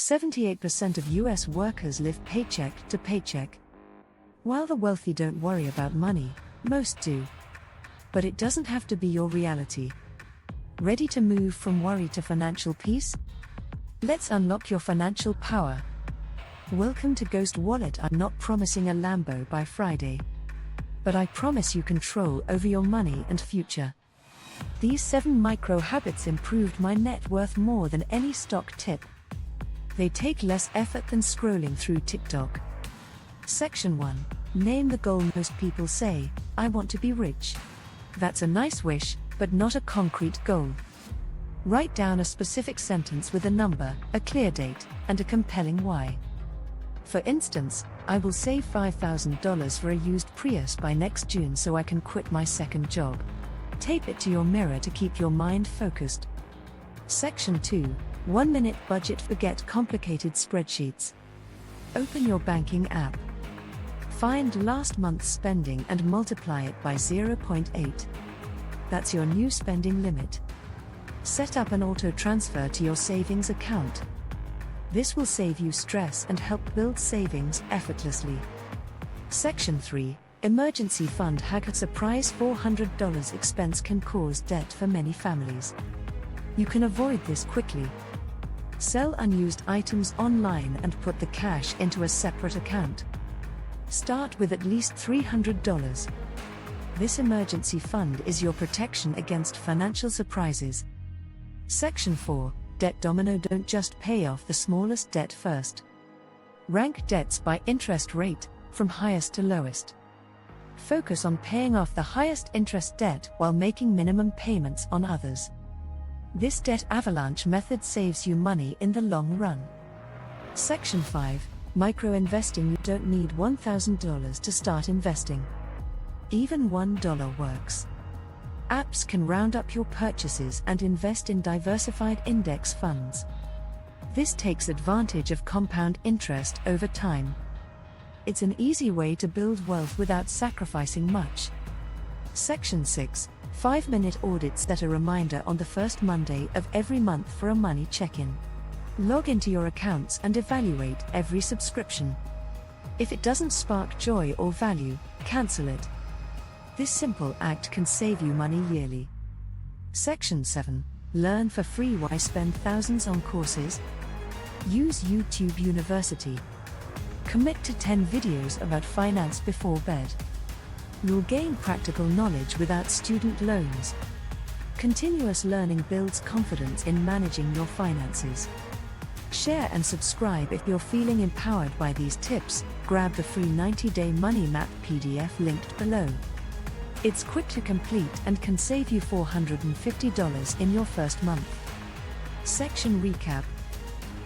78% of US workers live paycheck to paycheck. While the wealthy don't worry about money, most do. But it doesn't have to be your reality. Ready to move from worry to financial peace? Let's unlock your financial power. Welcome to Ghost Wallet. I'm not promising a Lambo by Friday, but I promise you control over your money and future. These 7 micro habits improved my net worth more than any stock tip. They take less effort than scrolling through TikTok. Section 1. Name the goal. Most people say, I want to be rich. That's a nice wish, but not a concrete goal. Write down a specific sentence with a number, a clear date, and a compelling why. For instance, I will save $5,000 for a used Prius by next June so I can quit my second job. Tape it to your mirror to keep your mind focused. Section 2. 1-minute budget. Forget complicated spreadsheets. Open your banking app. Find last month's spending and multiply it by 0.8. That's your new spending limit. Set up an auto transfer to your savings account. This will save you stress and help build savings effortlessly. Section 3. Emergency fund hack. A surprise $400 expense can cause debt for many families. You can avoid this quickly. Sell unused items online and put the cash into a separate account. Start with at least $300. This emergency fund is your protection against financial surprises. Section 4. Debt domino. Don't just pay off the smallest debt first. Rank debts by interest rate, from highest to lowest. Focus on paying off the highest interest debt while making minimum payments on others. This debt avalanche method saves you money in the long run. Section 5. Micro investing. You don't need $1,000 to start investing. Even $1 works. Apps can round up your purchases and invest in diversified index funds. This takes advantage of compound interest over time. It's an easy way to build wealth without sacrificing much. Section 6. 5-minute audits. Set a reminder on the first Monday of every month for a money check-in. Log into your accounts and evaluate every subscription. If it doesn't spark joy or value, cancel it. This simple act can save you money yearly. Section 7. Learn for free. Why spend thousands on courses? Use YouTube University. Commit to 10 videos about finance before bed. You'll gain practical knowledge without student loans. Continuous learning builds confidence in managing your finances. Share and subscribe if you're feeling empowered by these tips. Grab the free 90-day money map PDF linked below. It's quick to complete and can save you $450 in your first month. Section Recap.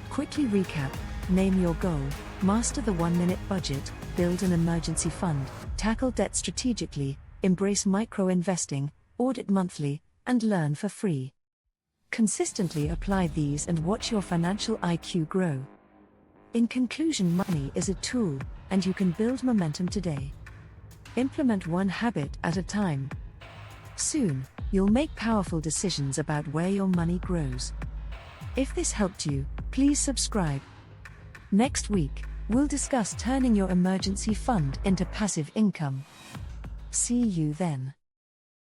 Quickly recap. Name your goal, master the 1-minute budget, build an emergency fund, tackle debt strategically, embrace micro-investing, audit monthly, and learn for free. Consistently apply these and watch your financial IQ grow. In conclusion, money is a tool, and you can build momentum today. Implement one habit at a time. Soon, you'll make powerful decisions about where your money grows. If this helped you, please subscribe. Next week, we'll discuss turning your emergency fund into passive income. See you then.